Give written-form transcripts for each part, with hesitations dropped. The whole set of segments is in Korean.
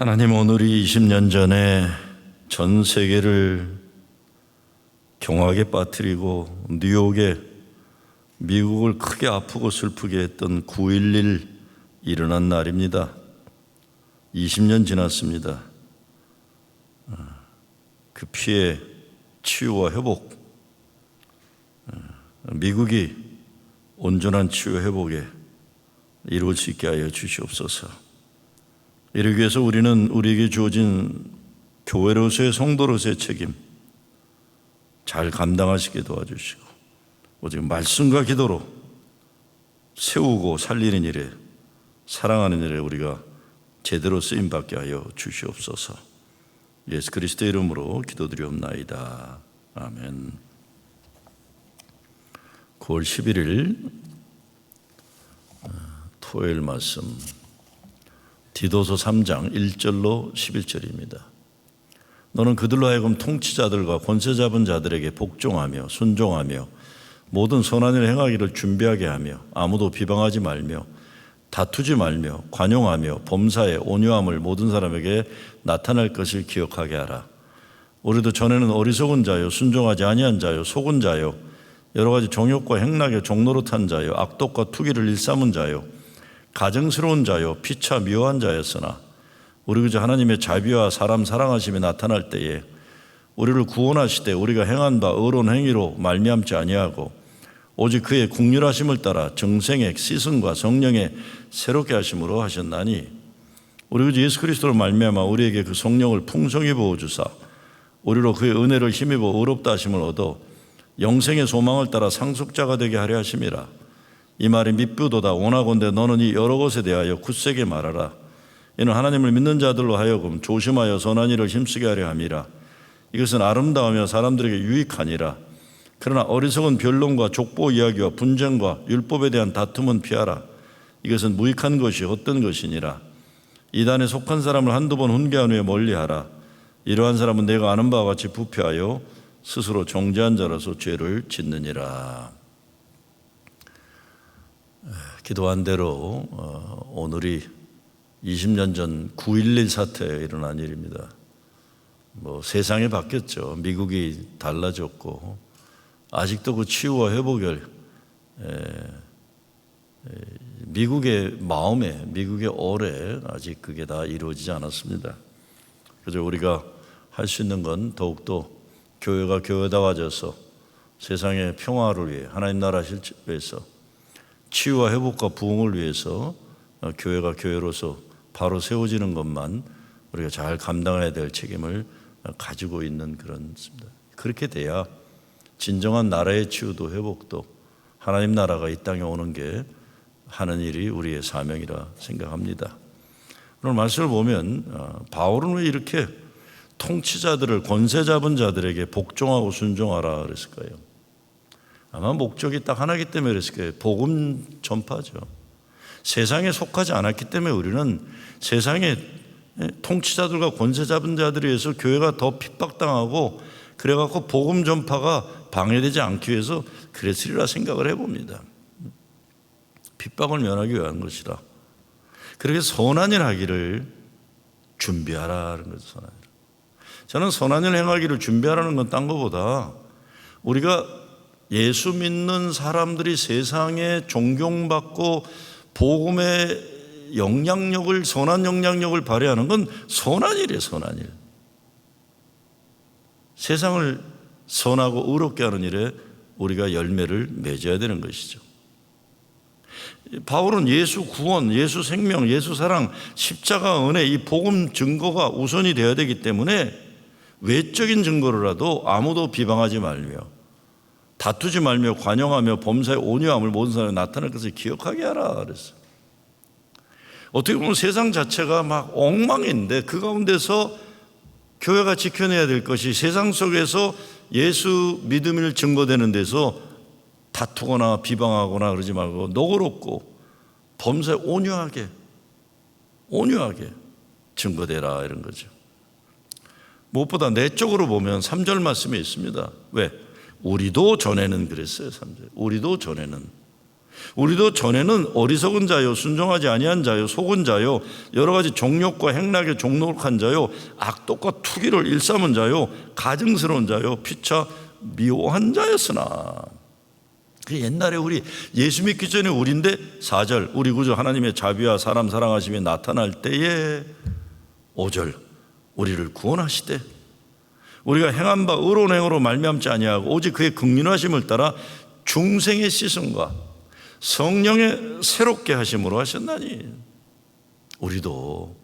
하나님, 오늘이 20년 전에 전 세계를 경악에 빠뜨리고 뉴욕에 미국을 크게 아프고 슬프게 했던 9.11 일어난 날입니다. 20년 지났습니다. 그 피해 치유와 회복, 미국이 온전한 치유 회복에 이룰 수 있게 하여 주시옵소서. 이러기 위해서 우리는 우리에게 주어진 교회로서의 성도로서의 책임 잘 감당하시게 도와주시고, 오직 말씀과 기도로 세우고 살리는 일에, 사랑하는 일에 우리가 제대로 쓰임받게 하여 주시옵소서. 예수 그리스도의 이름으로 기도드리옵나이다. 아멘. 9월 11일 토요일 말씀, 디도서 3장 1절로 11절입니다. 너는 그들로 하여금 통치자들과 권세 잡은 자들에게 복종하며 순종하며 모든 선한 일을 행하기를 준비하게 하며 아무도 비방하지 말며 다투지 말며 관용하며 범사에 온유함을 모든 사람에게 나타낼 것을 기억하게 하라. 우리도 전에는 어리석은 자요, 순종하지 아니한 자요, 속은 자요, 여러 가지 정욕과 행락에 종노릇한 자요, 악독과 투기를 일삼은 자요, 가증스러운 자요, 피차 미워한 자였으나 우리 그저 하나님의 자비와 사람 사랑하심이 나타날 때에 우리를 구원하시되 우리가 행한 바 의로운 행위로 말미암지 아니하고 오직 그의 국률하심을 따라 정생의 씻음과 성령의 새롭게 하심으로 하셨나니, 우리 그저 예수 그리스도로 말미암아 우리에게 그 성령을 풍성히 부어주사 우리로 그의 은혜를 힘입어 의롭다 하심을 얻어 영생의 소망을 따라 상속자가 되게 하려 하심이라. 이 말이 밉부도다. 원하건대 너는 이 여러 것에 대하여 굳세게 말하라. 이는 하나님을 믿는 자들로 하여금 조심하여 선한 일을 힘쓰게 하려 함이라. 이것은 아름다우며 사람들에게 유익하니라. 그러나 어리석은 변론과 족보 이야기와 분쟁과 율법에 대한 다툼은 피하라. 이것은 무익한 것이 헛된 것이니라. 이단에 속한 사람을 한두 번 훈계한 후에 멀리하라. 이러한 사람은 내가 아는 바와 같이 부패하여 스스로 정죄한 자로서 죄를 짓느니라. 기도한 대로 오늘이 20년 전 9.11 사태에 일어난 일입니다. 세상이 바뀌었죠. 미국이 달라졌고 아직도 그 치유와 회복을 미국의 마음에, 미국의 얼에 아직 그게 다 이루어지지 않았습니다. 그래서 우리가 할 수 있는 건 더욱더 교회가 교회다워져서 세상의 평화를 위해, 하나님 나라 실체를 위해서, 치유와 회복과 부흥을 위해서 교회가 교회로서 바로 세워지는 것만 우리가 잘 감당해야 될 책임을 가지고 있는 그렇습니다. 그렇게 돼야 진정한 나라의 치유도 회복도 하나님 나라가 이 땅에 오는 게 하는 일이 우리의 사명이라 생각합니다. 오늘 말씀을 보면 바울은 왜 이렇게 통치자들을, 권세 잡은 자들에게 복종하고 순종하라 그랬을까요? 아마 목적이 딱 하나이기 때문에 그랬을 거예요. 복음 전파죠. 세상에 속하지 않았기 때문에 우리는 세상의 통치자들과 권세 잡은 자들에 의해서 교회가 더 핍박당하고 그래갖고 복음 전파가 방해되지 않기 위해서 그랬으리라 생각을 해봅니다. 핍박을 면하기 위한 것이라. 그렇게 선한 일 하기를 준비하라는 거죠. 선한 일. 저는 선한 일 행하기를 준비하라는 건 딴 거보다 우리가 예수 믿는 사람들이 세상에 존경받고 복음의 영향력을, 선한 영향력을 발휘하는 건 선한 일이에요. 선한 일. 세상을 선하고 의롭게 하는 일에 우리가 열매를 맺어야 되는 것이죠. 바울은 예수 구원, 예수 생명, 예수 사랑, 십자가 은혜, 이 복음 증거가 우선이 되어야 되기 때문에 외적인 증거로라도 아무도 비방하지 말며 다투지 말며 관용하며 범사의 온유함을 모든 사람에 나타낼 것을 기억하게 하라 그랬어요. 어떻게 보면 세상 자체가 막 엉망인데 그 가운데서 교회가 지켜내야 될 것이, 세상 속에서 예수 믿음을 증거되는 데서 다투거나 비방하거나 그러지 말고 너그럽고 범사에 온유하게 증거되라 이런 거죠. 무엇보다 내적으로 보면 3절 말씀에 있습니다. 왜? 우리도 전에는 그랬어요. 3절. 우리도 전에는. 우리도 전에는 어리석은 자요, 순종하지 아니한 자요, 속은 자요, 여러 가지 종욕과 행락에 종록한 자요, 악독과 투기를 일삼은 자요, 가증스러운 자요, 피차 미워한 자였으나. 옛날에 우리 예수 믿기 전에 우리인데 4절 우리 구주 하나님의 자비와 사람 사랑하심이 나타날 때에 5절 우리를 구원하시되 우리가 행한 바 의로운 행으로 말미암지 아니하고 오직 그의 긍휼하심을 따라 중생의 씻음과 성령의 새롭게 하심으로 하셨나니. 우리도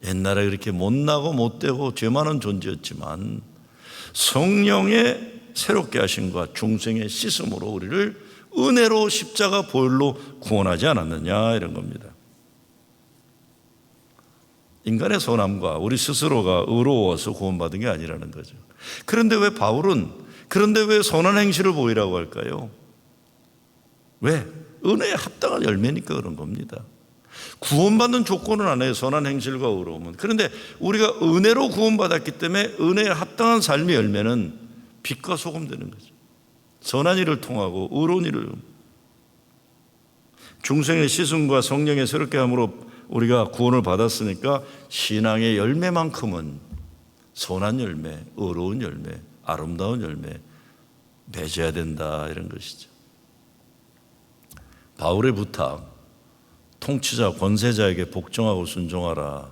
옛날에 그렇게 못나고 못되고 죄 많은 존재였지만 성령의 새롭게 하심과 중생의 씻음으로 우리를 은혜로 십자가 보혈로 구원하지 않았느냐, 이런 겁니다. 인간의 선함과 우리 스스로가 의로워서 구원받은 게 아니라는 거죠. 그런데 왜 바울은 그런데 왜 선한 행실을 보이라고 할까요? 왜? 은혜에 합당한 열매니까 그런 겁니다. 구원받는 조건은 안 해요, 선한 행실과 의로움은. 그런데 우리가 은혜로 구원받았기 때문에 은혜에 합당한 삶의 열매는 빛과 소금 되는 거죠. 선한 일을 통하고 의로운 일을, 중생의 씻음과 성령의 새롭게 함으로 우리가 구원을 받았으니까 신앙의 열매만큼은 선한 열매, 의로운 열매, 아름다운 열매 맺어야 된다, 이런 것이죠. 바울의 부탁, 통치자 권세자에게 복종하고 순종하라,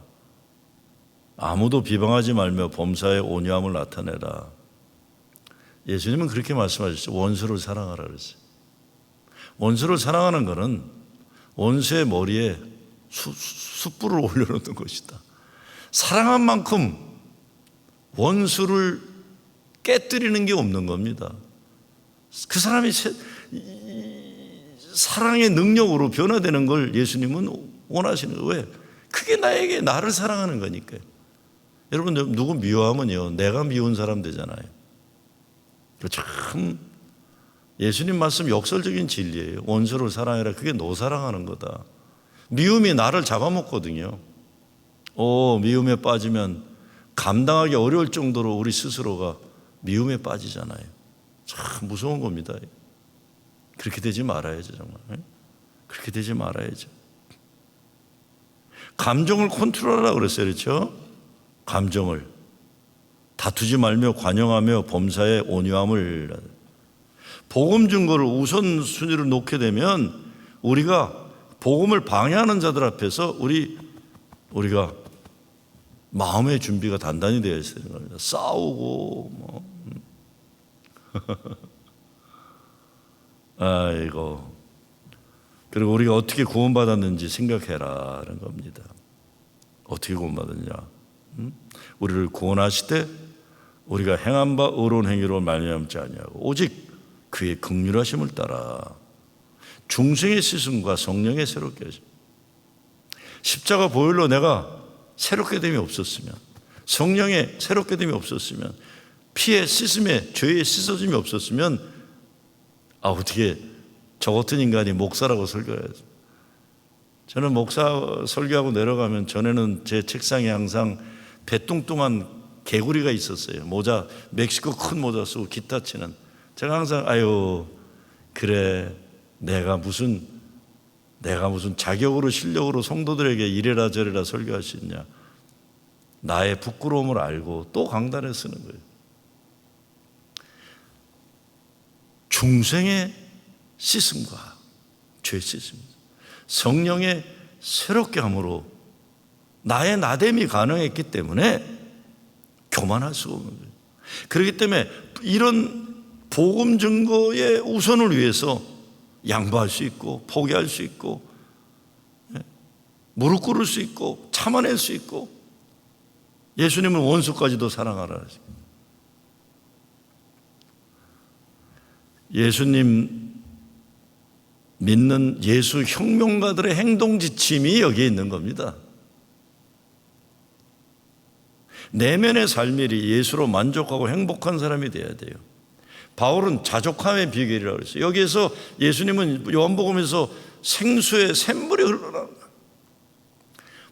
아무도 비방하지 말며 범사에 온유함을 나타내라. 예수님은 그렇게 말씀하셨어요. 원수를 사랑하라 그랬어요. 원수를 사랑하는 것은 원수의 머리에 숯불을 올려놓는 것이다. 사랑한 만큼 원수를 깨뜨리는 게 없는 겁니다. 그 사람이 사랑의 능력으로 변화되는 걸 예수님은 원하시는 거예요. 왜? 그게 나를 사랑하는 거니까요. 여러분, 누구 미워하면요, 내가 미운 사람 되잖아요. 참 예수님 말씀 역설적인 진리예요. 원수를 사랑해라. 그게 너 사랑하는 거다. 미움이 나를 잡아먹거든요. 미움에 빠지면 감당하기 어려울 정도로 우리 스스로가 미움에 빠지잖아요. 참 무서운 겁니다. 그렇게 되지 말아야죠, 정말. 그렇게 되지 말아야죠. 감정을 컨트롤하라고 그랬어요, 그렇죠? 감정을 다투지 말며 관용하며 범사에 온유함을. 복음 증거를 우선순위로 놓게 되면 우리가 복음을 방해하는 자들 앞에서 우리가 마음의 준비가 단단히 되어 있어야 되는 겁니다. 싸우고 아이고. 그리고 우리가 어떻게 구원받았는지 생각해라는 겁니다. 어떻게 구원받았냐? 우리를 구원하시되 우리가 행한 바 의로운 행위로 말미암지 아니하고 오직 그의 긍휼하심을 따라 중생의 씻음과 성령의 새롭게 하심. 십자가 보혈로 내가 새롭게 됨이 없었으면, 성령의 새롭게 됨이 없었으면, 피의 씻음에 죄의 씻어짐이 없었으면, 어떻게 저 같은 인간이 목사라고 설교해야죠. 저는 목사 설교하고 내려가면 전에는 제 책상에 항상 배뚱뚱한 개구리가 있었어요. 모자, 멕시코 큰 모자 쓰고 기타 치는. 제가 항상 그래, 내가 무슨 자격으로 실력으로 성도들에게 이래라 저래라 설교할 수 있냐. 나의 부끄러움을 알고 또 강단에 쓰는 거예요. 중생의 씻음과 죄 씻음, 성령의 새롭게 함으로 나의 나됨이 가능했기 때문에 교만할 수가 없는 거예요. 그렇기 때문에 이런 복음 증거의 우선을 위해서 양보할 수 있고 포기할 수 있고 무릎 꿇을 수 있고 참아낼 수 있고, 예수님은 원수까지도 사랑하라. 예수님 믿는 예수 혁명가들의 행동 지침이 여기에 있는 겁니다. 내면의 삶이 예수로 만족하고 행복한 사람이 돼야 돼요. 바울은 자족함의 비결이라고 했어요. 여기에서 예수님은 요한복음에서 생수의 샘물이 흘러나온다.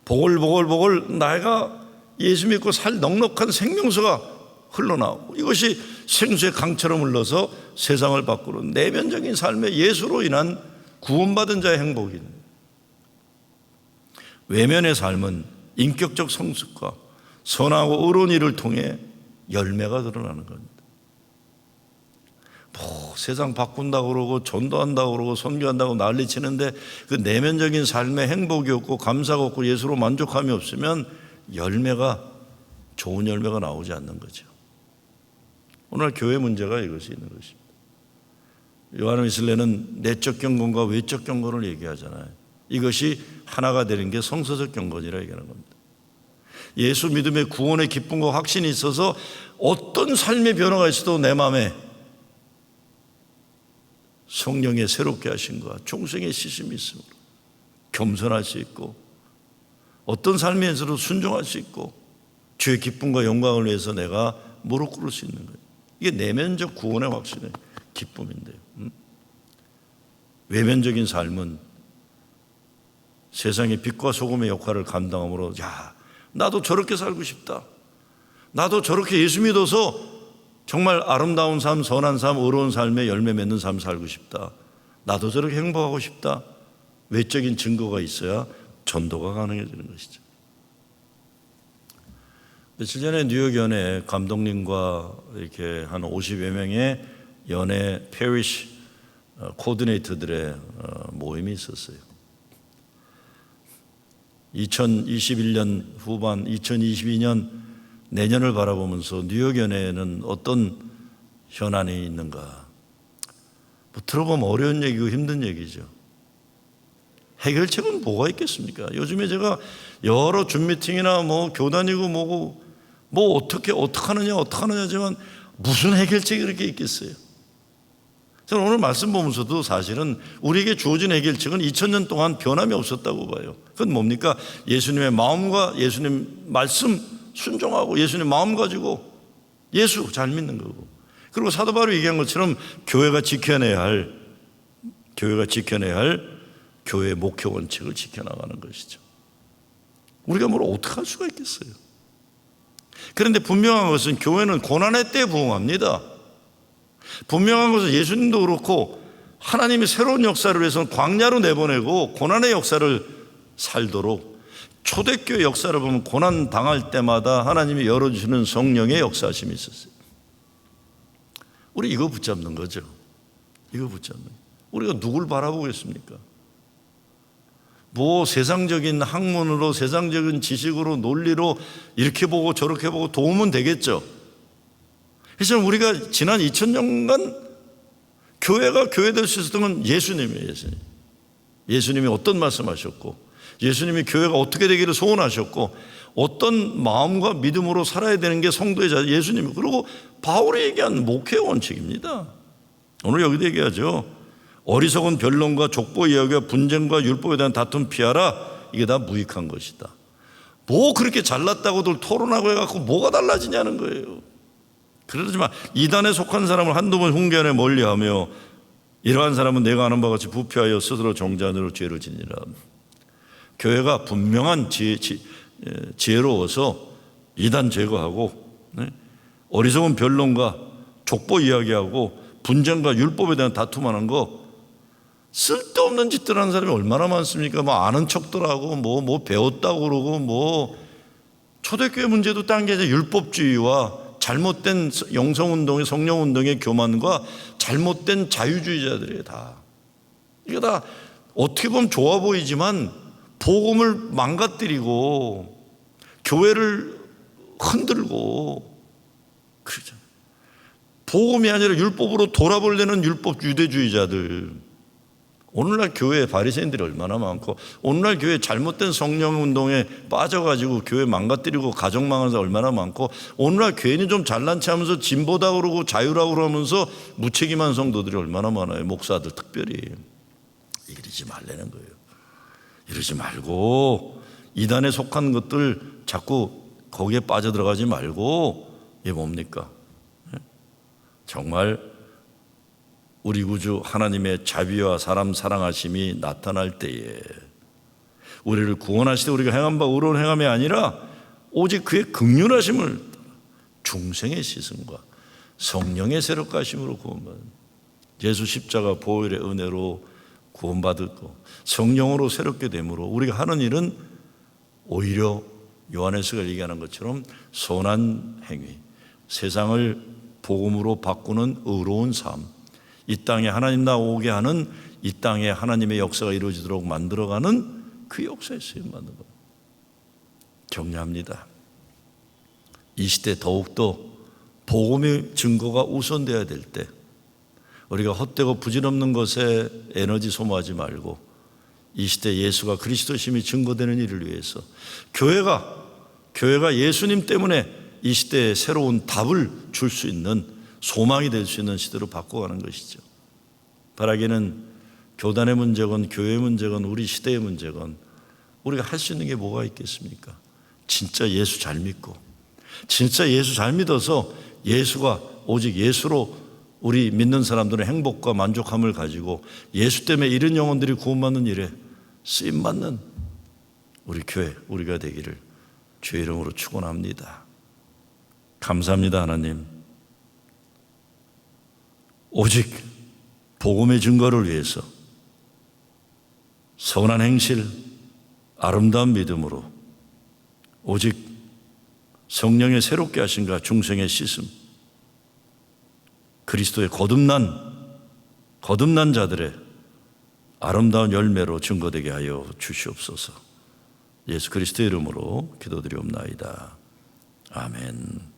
보글보글 내가 예수 믿고 살 넉넉한 생명수가 흘러나오고, 이것이 생수의 강처럼 흘러서 세상을 바꾸는 내면적인 삶의 예수로 인한 구원받은 자의 행복인 외면의 삶은 인격적 성숙과 선하고 의로운 일을 통해 열매가 드러나는 겁니다. 세상 바꾼다고 그러고 전도한다고 그러고 선교한다고 난리치는데 그 내면적인 삶에 행복이 없고 감사가 없고 예수로 만족함이 없으면 좋은 열매가 나오지 않는 거죠. 오늘 교회 문제가 이것이 있는 것입니다. 요한은 이슬레는 내적 경건과 외적 경건을 얘기하잖아요. 이것이 하나가 되는 게 성서적 경건이라 얘기하는 겁니다. 예수 믿음의 구원의 기쁨과 확신이 있어서 어떤 삶의 변화가 있어도 내 마음에 성령의 새롭게 하심과 충성의 시심이 있으므로 겸손할 수 있고 어떤 삶에서도 순종할 수 있고 주의 기쁨과 영광을 위해서 내가 무릎 꿇을 수 있는 거예요. 이게 내면적 구원의 확신의 기쁨인데요. 외면적인 삶은 세상의 빛과 소금의 역할을 감당함으로 나도 저렇게 살고 싶다. 나도 저렇게 예수 믿어서 정말 아름다운 삶, 선한 삶, 의로운 삶에 열매 맺는 삶 살고 싶다. 나도 저렇게 행복하고 싶다. 외적인 증거가 있어야 전도가 가능해지는 것이죠. 며칠 전에 뉴욕 연회 감독님과 이렇게 한 50여 명의 연회 페리시 코디네이터들의 모임이 있었어요. 2021년 후반, 2022년 내년을 바라보면서 뉴욕 연회에는 어떤 현안이 있는가? 들어보면 어려운 얘기고 힘든 얘기죠. 해결책은 뭐가 있겠습니까? 요즘에 제가 여러 줌 미팅이나 교단이고 어떻게 하느냐지만 무슨 해결책이 그렇게 있겠어요? 저는 오늘 말씀 보면서도 사실은 우리에게 주어진 해결책은 2000년 동안 변함이 없었다고 봐요. 그건 뭡니까? 예수님의 마음과 예수님 말씀 순종하고 예수님 마음 가지고 예수 잘 믿는 거고, 그리고 사도 바울이 얘기한 것처럼 교회가 지켜내야 할 교회의 목표 원칙을 지켜나가는 것이죠. 우리가 뭘 어떻게 할 수가 있겠어요? 그런데 분명한 것은 교회는 고난의 때에 부응합니다. 분명한 것은 예수님도 그렇고 하나님이 새로운 역사를 위해서는 광야로 내보내고 고난의 역사를 살도록, 초대교회 역사를 보면 고난 당할 때마다 하나님이 열어주시는 성령의 역사하심이 있었어요. 우리 이거 붙잡는 거죠. 우리가 누굴 바라보겠습니까? 세상적인 학문으로, 세상적인 지식으로, 논리로 이렇게 보고 저렇게 보고 도우면 되겠죠. 그래서 우리가 지난 2000년간 교회가 교회 될 수 있었던 건 예수님이에요. 예수님이 어떤 말씀하셨고, 예수님이 교회가 어떻게 되기를 소원하셨고, 어떤 마음과 믿음으로 살아야 되는 게 성도의 자세, 예수님. 그리고 바울이 얘기한 목회 원칙입니다. 오늘 여기도 얘기하죠. 어리석은 변론과 족보 이야기와 분쟁과 율법에 대한 다툼 피하라. 이게 다 무익한 것이다. 그렇게 잘났다고들 토론하고 해갖고 뭐가 달라지냐는 거예요. 그러지만 이단에 속한 사람을 한두 번 훈계하에 멀리하며 이러한 사람은 내가 아는 바와 같이 부패하여 스스로 정죄하느라 죄를 지니라. 교회가 분명한 지혜로워서 이단 제거하고 어리석은 변론과 족보 이야기하고 분쟁과 율법에 대한 다툼하는 거, 쓸데없는 짓들 하는 사람이 얼마나 많습니까? 아는 척들 하고 배웠다고 그러고 초대교회 문제도 딴 게 아니라 율법주의와 잘못된 영성운동의 성령운동의 교만과 잘못된 자유주의자들이에요. 다 이거 다 어떻게 보면 좋아 보이지만 복음을 망가뜨리고 교회를 흔들고 그러죠. 복음이 아니라 율법으로 돌아보려는 율법 유대주의자들, 오늘날 교회에 바리새인들이 얼마나 많고, 오늘날 교회 잘못된 성령운동에 빠져가지고 교회 망가뜨리고 가정 망하는 사람 얼마나 많고, 오늘날 괜히 좀 잘난 체하면서 진보다 그러고 자유라고 그러면서 무책임한 성도들이 얼마나 많아요. 목사들 특별히. 이러지 말라는 거예요. 이러지 말고 이단에 속한 것들 자꾸 거기에 빠져들어가지 말고, 이게 뭡니까? 정말 우리 구주 하나님의 자비와 사람 사랑하심이 나타날 때에 우리를 구원하실 때 우리가 행한 바 의로운 행함이 아니라 오직 그의 긍휼하심을 중생의 시선과 성령의 새롭게 하심으로 구원받는 예수 십자가 보혈의 은혜로 구원받고 성령으로 새롭게 됨으로 우리가 하는 일은 오히려 요한에서가 얘기하는 것처럼 선한 행위, 세상을 복음으로 바꾸는 의로운 삶, 이 땅에 하나님 나라 오게 하는, 이 땅에 하나님의 역사가 이루어지도록 만들어가는 그 역사에 쓰임받는 것. 격려합니다. 이 시대 더욱더 복음의 증거가 우선되어야 될 때 우리가 헛되고 부질없는 것에 에너지 소모하지 말고 이 시대 예수가 그리스도심이 증거되는 일을 위해서 교회가 예수님 때문에 이 시대에 새로운 답을 줄 수 있는, 소망이 될 수 있는 시대로 바꿔가는 것이죠. 바라기는 교단의 문제건 교회의 문제건 우리 시대의 문제건 우리가 할 수 있는 게 뭐가 있겠습니까? 진짜 예수 잘 믿고, 진짜 예수 잘 믿어서 예수가 오직 예수로 우리 믿는 사람들은 행복과 만족함을 가지고 예수 때문에 이런 영혼들이 구원받는 일에 쓰임받는 우리 교회, 우리가 되기를 주의 이름으로 축원합니다. 감사합니다. 하나님, 오직 복음의 증거를 위해서 선한 행실, 아름다운 믿음으로 오직 성령의 새롭게 하심과 중생의 씻음, 그리스도의 거듭난 자들의 아름다운 열매로 증거되게 하여 주시옵소서. 예수 그리스도의 이름으로 기도드리옵나이다. 아멘.